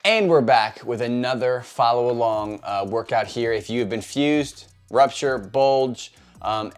And we're back with another follow along workout here. If you have been fused, rupture, bulge,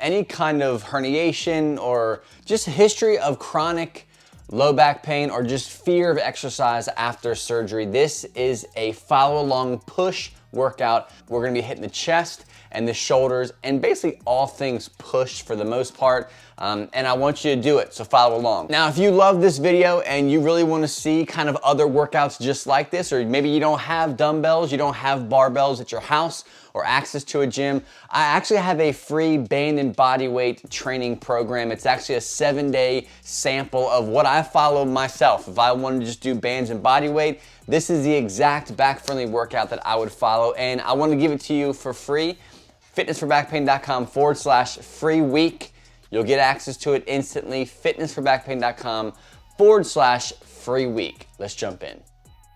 any kind of herniation, or just a history of chronic low back pain, or just fear of exercise after surgery, this is a follow along push workout. We're gonna be hitting the chest and the shoulders and basically all things push for the most part. And I want you to do it, so follow along. Now, if you love this video and you really wanna see kind of other workouts just like this, or maybe you don't have dumbbells, you don't have barbells at your house or access to a gym, I actually have a free band and body weight training program. It's actually a 7-day sample of what I follow myself. If I wanted to just do bands and body weight, this is the exact back-friendly workout that I would follow, and I want to give it to you for free. fitnessforbackpain.com/free week. You'll get access to it instantly. fitnessforbackpain.com/free week. Let's jump in.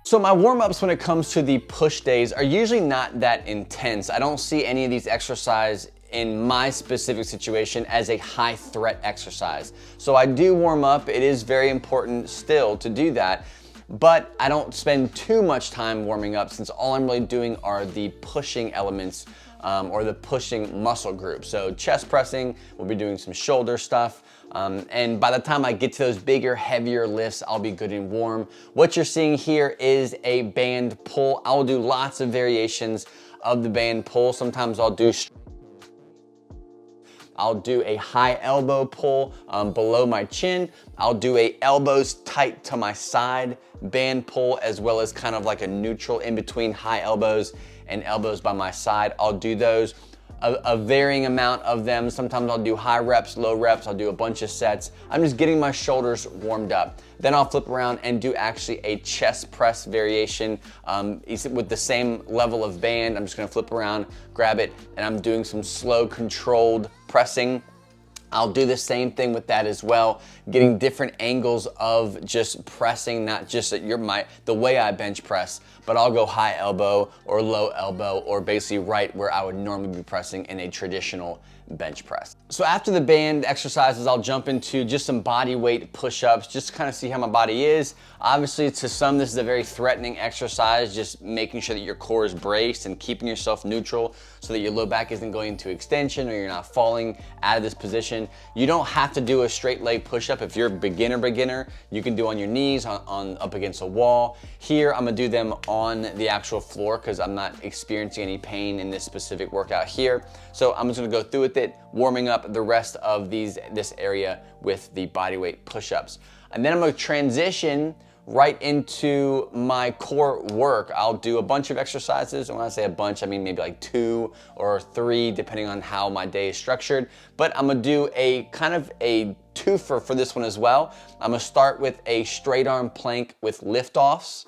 So my warm-ups when it comes to the push days are usually not that intense. I don't see any of these exercises in my specific situation as a high threat exercise. So I do warm up. It is very important still to do that, but I don't spend too much time warming up since all I'm really doing are the pushing elements or the pushing muscle group. So chest pressing, we'll be doing some shoulder stuff. And by the time I get to those bigger, heavier lifts, I'll be good and warm. What you're seeing here is a band pull. I'll do lots of variations of the band pull. Sometimes I'll do a high elbow pull below my chin. I'll do a elbows tight to my side band pull, as well as kind of like a neutral in between high elbows and elbows by my side. I'll do those. A varying amount of them. Sometimes I'll do high reps, low reps. I'll do a bunch of sets. I'm just getting my shoulders warmed up. Then I'll flip around and do actually a chest press variation with the same level of band. I'm just gonna flip around, grab it, and I'm doing some slow controlled pressing. I'll do the same thing with that as well, getting different angles of just pressing, not just at the way I bench press, but I'll go high elbow or low elbow, or basically right where I would normally be pressing in a traditional bench press. So after the band exercises, I'll jump into just some body weight push-ups, just to kind of see how my body is. Obviously, to some, this is a very threatening exercise, just making sure that your core is braced and keeping yourself neutral so that your low back isn't going into extension or you're not falling out of this position. You don't have to do a straight leg push-up. If you're a beginner, you can do on your knees, on up against a wall. Here, I'm gonna do them on the actual floor because I'm not experiencing any pain in this specific workout here. So I'm just gonna go through with it, warming up the rest of this area with the bodyweight push-ups. And then I'm gonna transition right into my core work. I'll do a bunch of exercises, and when I say a bunch, I mean maybe like 2 or 3, depending on how my day is structured. But I'm gonna do a kind of a twofer for this one as well. I'm gonna start with a straight arm plank with lift-offs.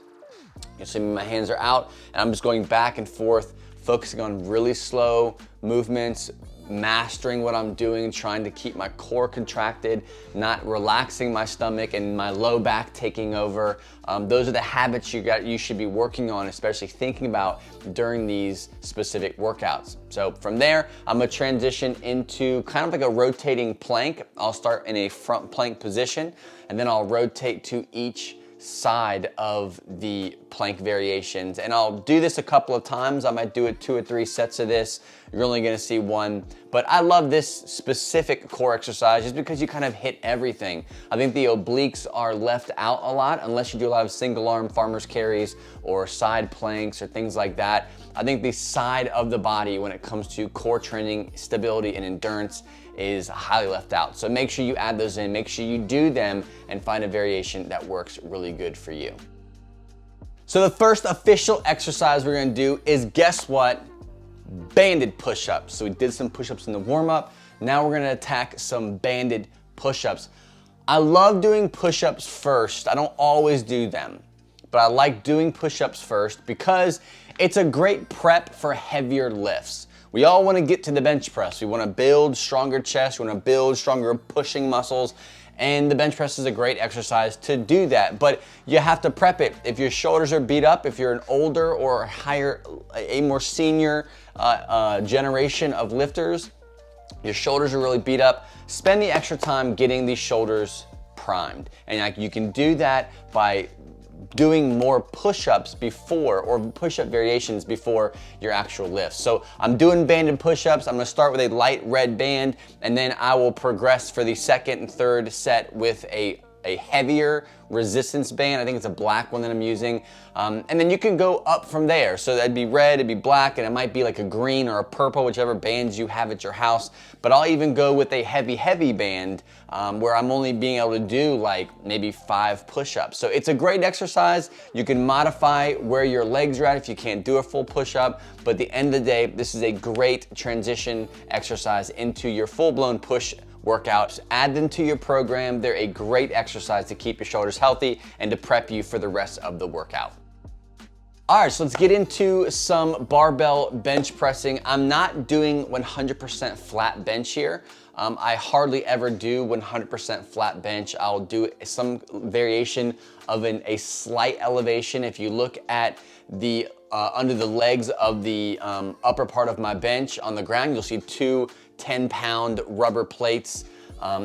You see my hands are out, and I'm just going back and forth, focusing on really slow movements, mastering what I'm doing, trying to keep my core contracted, not relaxing my stomach and my low back taking over. Those are the habits you should be working on, especially thinking about during these specific workouts. So from there, I'm gonna transition into kind of like a rotating plank. I'll start in a front plank position, and then I'll rotate to each side of the plank variations, and I'll do this a couple of times. I might do it 2 or 3 sets of this. You're only gonna see 1, but I love this specific core exercise just because you kind of hit everything. I think the obliques are left out a lot unless you do a lot of single arm farmer's carries or side planks or things like that. I think the side of the body when it comes to core training, stability, and endurance is highly left out. So make sure you add those in, make sure you do them, and find a variation that works really good for you. So the first official exercise we're gonna do is, guess what? Banded push-ups. So we did some push-ups in the warm-up. Now we're gonna attack some banded push-ups. I love doing push-ups first. I don't always do them, but I like doing push-ups first because it's a great prep for heavier lifts. We all want to get to the bench press. We want to build stronger chest. We want to build stronger pushing muscles. And the bench press is a great exercise to do that, but you have to prep it. If your shoulders are beat up, if you're an older or a more senior generation of lifters, your shoulders are really beat up, spend the extra time getting these shoulders primed. And you can do that by doing more push-ups before, or push-up variations before your actual lift. So I'm doing banded push-ups. I'm gonna start with a light red band, and then I will progress for the second and third set with a heavier resistance band. I think it's a black one that I'm using. And then you can go up from there. So that'd be red, it'd be black, and it might be like a green or a purple, whichever bands you have at your house. But I'll even go with a heavy band where I'm only being able to do like maybe 5 push-ups. So it's a great exercise. You can modify where your legs are at if you can't do a full push-up. But at the end of the day, this is a great transition exercise into your full-blown push workouts. Add them to your program. They're a great exercise to keep your shoulders healthy and to prep you for the rest of the workout. All right, so let's get into some barbell bench pressing. I'm not doing 100% flat bench here. I hardly ever do 100% flat bench. I'll do some variation of a slight elevation. If you look at the under the legs of the upper part of my bench on the ground, you'll see 2 10-pound rubber plates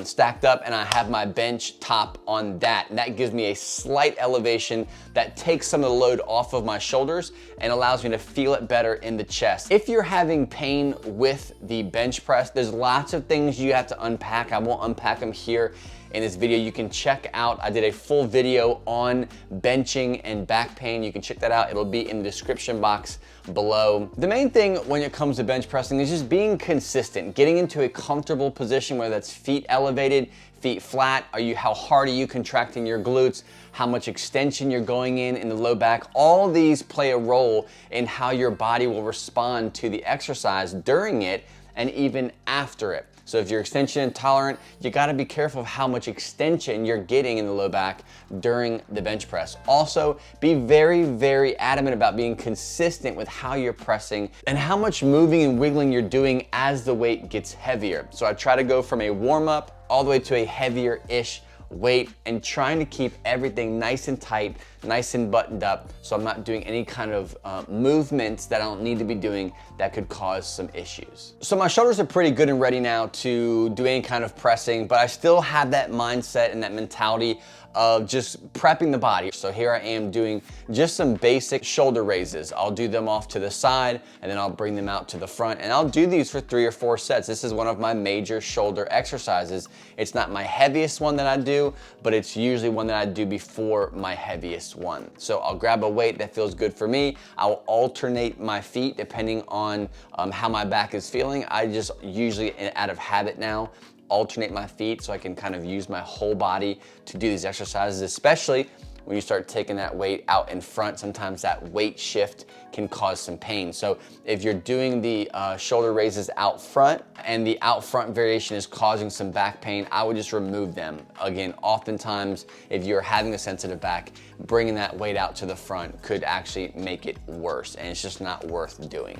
stacked up, and I have my bench top on that. And that gives me a slight elevation that takes some of the load off of my shoulders and allows me to feel it better in the chest. If you're having pain with the bench press, there's lots of things you have to unpack. I won't unpack them here in this video. You can check out, I did a full video on benching and back pain. You can check that out. It'll be in the description box below. The main thing when it comes to bench pressing is just being consistent, getting into a comfortable position, whether that's feet elevated, feet flat. How hard are you contracting your glutes? How much extension you're going in the low back? All these play a role in how your body will respond to the exercise during it and even after it. So if you're extension intolerant, you gotta be careful of how much extension you're getting in the low back during the bench press. Also, be very adamant about being consistent with how you're pressing and how much moving and wiggling you're doing as the weight gets heavier. So I try to go from a warm-up all the way to a heavier-ish weight and trying to keep everything nice and tight, nice and buttoned up, so I'm not doing any kind of movements that I don't need to be doing that could cause some issues. So my shoulders are pretty good and ready now to do any kind of pressing, but I still have that mindset and that mentality of just prepping the body. So here I am doing just some basic shoulder raises. I'll do them off to the side and then I'll bring them out to the front, and I'll do these for 3 or 4 sets. This is one of my major shoulder exercises. It's not my heaviest one that I do, but it's usually one that I do before my heaviest one. So I'll grab a weight that feels good for me. I'll alternate my feet depending on how my back is feeling. I just usually, out of habit now, alternate my feet so I can kind of use my whole body to do these exercises, especially when you start taking that weight out in front. Sometimes that weight shift can cause some pain. So if you're doing the shoulder raises out front and the out front variation is causing some back pain, I would just remove them. Again, oftentimes if you're having a sensitive back, bringing that weight out to the front could actually make it worse, and it's just not worth doing.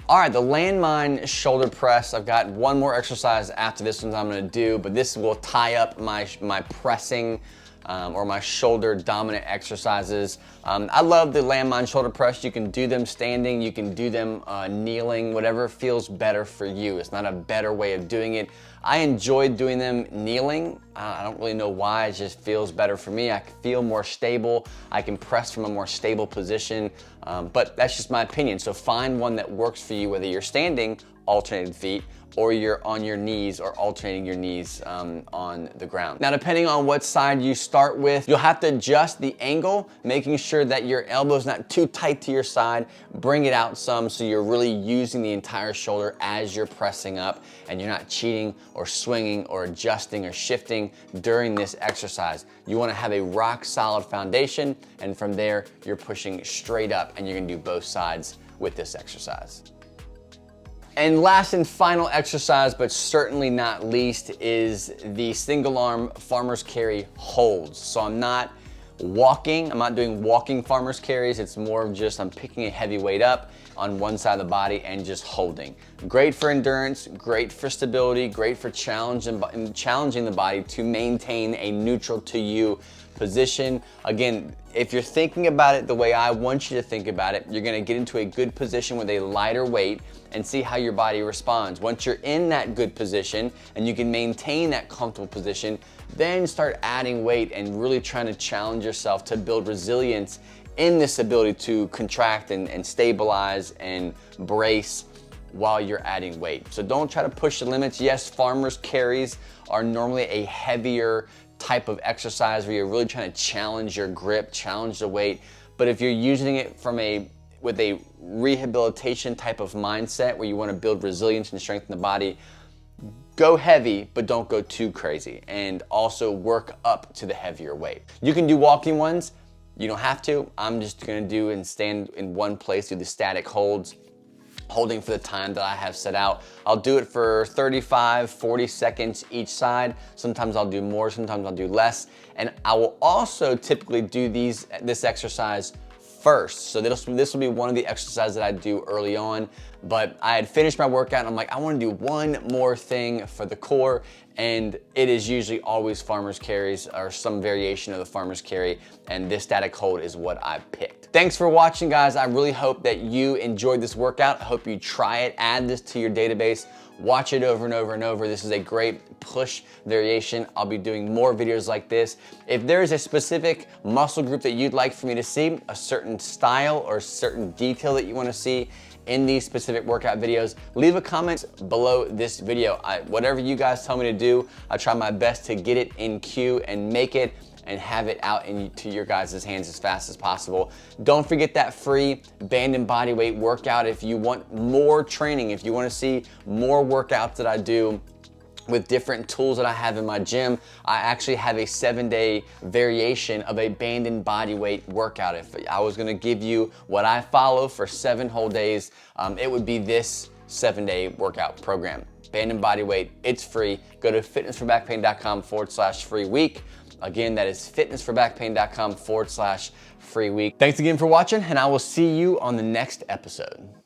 All right, the Landmine shoulder press. I've got one more exercise after this one I'm gonna do, but this will tie up my pressing or my shoulder dominant exercises. I love the Landmine shoulder press. You can do them standing, you can do them kneeling, whatever feels better for you. It's not a better way of doing it. I enjoy doing them kneeling. I don't really know why, it just feels better for me. I feel more stable. I can press from a more stable position, but that's just my opinion. So find one that works for you, whether you're standing, alternating feet, or you're on your knees or alternating your knees on the ground. Now, depending on what side you start with, you'll have to adjust the angle, making sure that your elbow's not too tight to your side. Bring it out some so you're really using the entire shoulder as you're pressing up, and you're not cheating or swinging or adjusting or shifting during this exercise. You wanna have a rock solid foundation, and from there, you're pushing straight up, and you're gonna do both sides with this exercise. And last and final exercise, but certainly not least, is the single arm farmer's carry holds. So I'm not doing walking farmer's carries. It's more of just I'm picking a heavy weight up on one side of the body and just holding. Great for endurance, great for stability, great for challenging the body to maintain a neutral to you position. Again, if you're thinking about it the way I want you to think about it, you're gonna get into a good position with a lighter weight and see how your body responds. Once you're in that good position and you can maintain that comfortable position, then start adding weight and really trying to challenge yourself to build resilience in this ability to contract and stabilize and brace while you're adding weight. So don't try to push the limits. Yes, farmers carries are normally a heavier type of exercise where you're really trying to challenge your grip, challenge the weight. But if you're using it with a rehabilitation type of mindset where you want to build resilience and strengthen the body, go heavy, but don't go too crazy. And also work up to the heavier weight. You can do walking ones. You don't have to. I'm just gonna do and stand in one place, do the static holds, holding for the time that I have set out. I'll do it for 35, 40 seconds each side. Sometimes I'll do more, sometimes I'll do less. And I will also typically do this exercise first. So this will be one of the exercises that I do early on, but I had finished my workout and I'm like, I wanna do one more thing for the core, and it is usually always farmer's carries or some variation of the farmer's carry, and this static hold is what I picked. Thanks for watching, guys. I really hope that you enjoyed this workout. I hope you try it, add this to your database, watch it over and over and over. This is a great push variation. I'll be doing more videos like this. If there's a specific muscle group that you'd like for me to see, a certain style or certain detail that you wanna see in these specific workout videos, leave a comment below this video. Whatever you guys tell me to do, I try my best to get it in queue and make it and have it out into your guys' hands as fast as possible. Don't forget that free band and body weight workout. If you want more training, if you wanna see more workouts that I do with different tools that I have in my gym, I actually have a 7-day variation of a band and body weight workout. If I was gonna give you what I follow for 7 whole days, it would be this 7-day workout program. Band and body weight, it's free. Go to fitnessforbackpain.com/free week. Again, that is fitnessforbackpain.com/free week. Thanks again for watching, and I will see you on the next episode.